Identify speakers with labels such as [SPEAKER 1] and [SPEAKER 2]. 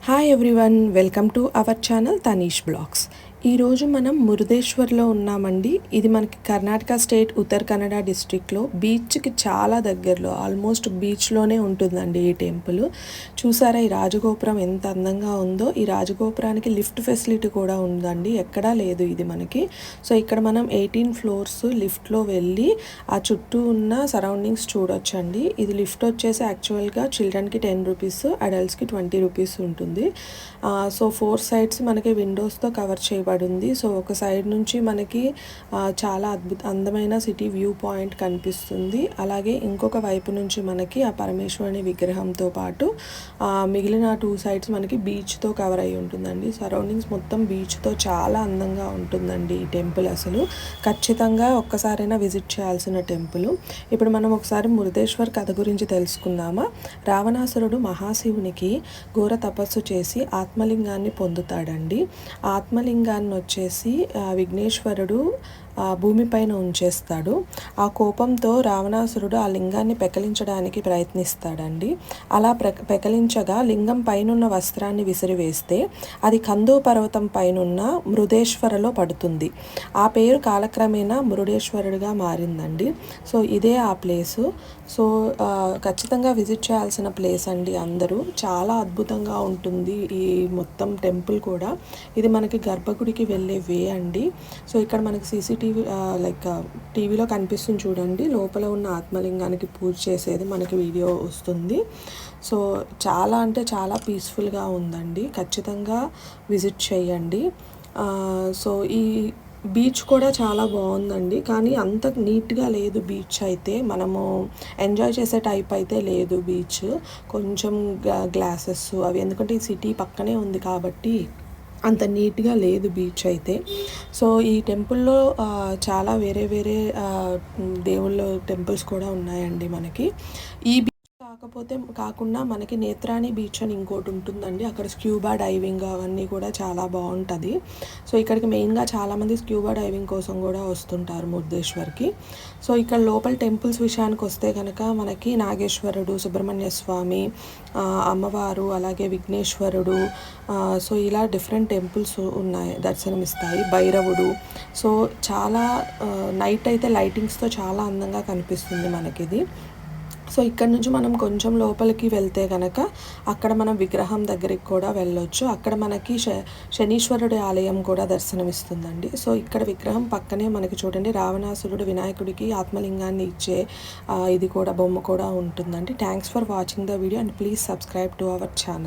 [SPEAKER 1] Hi everyone, welcome to our channel Tanish vlogs. ఈరోజు మనం మురుదేశ్వర్లో ఉన్నామండి. ఇది మనకి కర్ణాటక స్టేట్ ఉత్తర కన్నడ డిస్ట్రిక్ట్లో బీచ్కి చాలా దగ్గరలో, ఆల్మోస్ట్ బీచ్లోనే ఉంటుందండి ఈ టెంపుల్. చూసారా ఈ రాజగోపురం ఎంత అందంగా ఉందో. ఈ రాజగోపురానికి లిఫ్ట్ ఫెసిలిటీ కూడా ఉందండి, ఎక్కడా లేదు ఇది మనకి. సో ఇక్కడ మనం 18 ఫ్లోర్స్ లిఫ్ట్లో వెళ్ళి ఆ చుట్టూ ఉన్న సరౌండింగ్స్ చూడొచ్చండి. ఇది లిఫ్ట్ వచ్చేసి యాక్చువల్గా చిల్డ్రన్కి 10 రూపీస్, అడల్ట్స్కి 20 రూపీస్ ఉంటుంది. సో 4 సైడ్స్ మనకి విండోస్తో కవర్ చేయబడింది. సో ఒక సైడ్ నుంచి మనకి చాలా అందమైన సిటీ వ్యూ పాయింట్ కనిపిస్తుంది. అలాగే ఇంకొక వైపు నుంచి మనకి ఆ పరమేశ్వరుని విగ్రహంతో పాటు మిగిలిన 2 సైడ్స్ మనకి బీచ్తో కవర్ అయి ఉంటుందండి. సరౌండింగ్స్ మొత్తం బీచ్తో చాలా అందంగా ఉంటుందండి ఈ టెంపుల్. అసలు ఖచ్చితంగా ఒక్కసారైనా విజిట్ చేయాల్సిన టెంపుల్. ఇప్పుడు మనం ఒకసారి మురుదేశ్వర్ కథ గురించి తెలుసుకుందామా. రావణాసురుడు మహాశివునికి ఘోర తపస్సు చేసి ఆత్మలింగాన్ని పొందుతాడండి. ఆత్మలింగాన్ని వచ్చేసి విఘ్నేశ్వరుడు భూమిపైన ఉంచేస్తాడు. ఆ కోపంతో రావణాసురుడు ఆ లింగాన్ని పెకలించడానికి ప్రయత్నిస్తాడండి. అలా పెకలించగా లింగం పైనున్న వస్త్రాన్ని విసిరివేస్తే అది కందో పర్వతం పైనున్న మృదేశ్వరలో పడుతుంది. ఆ పేరు కాలక్రమేణా మురుడేశ్వరుడిగా మారిందండి. సో ఇదే ఆ ప్లేసు. సో ఖచ్చితంగా విజిట్ చేయాల్సిన ప్లేస్ అండి అందరూ. చాలా అద్భుతంగా ఉంటుంది ఈ మొత్తం టెంపుల్ కూడా. ఇది మనకి గర్భగుడికి వెళ్ళే వే అండి. సో ఇక్కడ మనకి CCTV టీవీలో కనిపిస్తుంది చూడండి. లోపల ఉన్న ఆత్మలింగానికి పూజ చేసేది మనకి వీడియో వస్తుంది. సో చాలా అంటే చాలా పీస్ఫుల్గా ఉందండి. ఖచ్చితంగా విజిట్ చేయండి. సో ఈ బీచ్ కూడా చాలా బాగుందండి, కానీ అంత నీట్గా లేదు బీచ్ అయితే. మనము ఎంజాయ్ చేసే టైప్ అయితే లేదు బీచ్. కొంచెం గ్లాసెస్ అవి, ఎందుకంటే ఈ సిటీ పక్కనే ఉంది కాబట్టి అంత నీట్గా లేదు బీచ్ అయితే. సో ఈ టెంపుల్లో చాలా వేరే వేరే దేవుళ్ళ టెంపుల్స్ కూడా ఉన్నాయండి మనకి. ఈ కాకుండా మనకి నేత్రాణి బీచ్ అని ఇంకోటి ఉంటుందండి. అక్కడ స్క్యూబా డైవింగ్ అవన్నీ కూడా చాలా బాగుంటుంది. సో ఇక్కడికి మెయిన్గా చాలామంది స్క్యూబా డైవింగ్ కోసం కూడా వస్తుంటారు మురుదేశ్వర్కి. సో ఇక్కడ లోపల టెంపుల్స్ విషయానికి వస్తే కనుక మనకి నాగేశ్వరుడు, సుబ్రహ్మణ్య స్వామి, అమ్మవారు, అలాగే విఘ్నేశ్వరుడు, సో ఇలా డిఫరెంట్ టెంపుల్స్ ఉన్నాయి, దర్శనమిస్తాయి. భైరవుడు. సో చాలా నైట్ అయితే లైటింగ్స్తో చాలా అందంగా కనిపిస్తుంది మనకిది. సో ఇక్కడ నుంచి మనం కొంచెం లోపలికి వెళ్తే కనుక అక్కడ మనం విగ్రహం దగ్గరికి కూడా వెళ్ళొచ్చు. అక్కడ మనకి శనీశ్వరుడి ఆలయం కూడా దర్శనమిస్తుందండి. సో ఇక్కడ విగ్రహం పక్కనే మనకి చూడండి రావణాసురుడు వినాయకుడికి ఆత్మలింగాన్ని ఇచ్చే ఇది కూడా బొమ్మ కూడా ఉంటుందండి. Thanks for watching the video and please subscribe to our channel.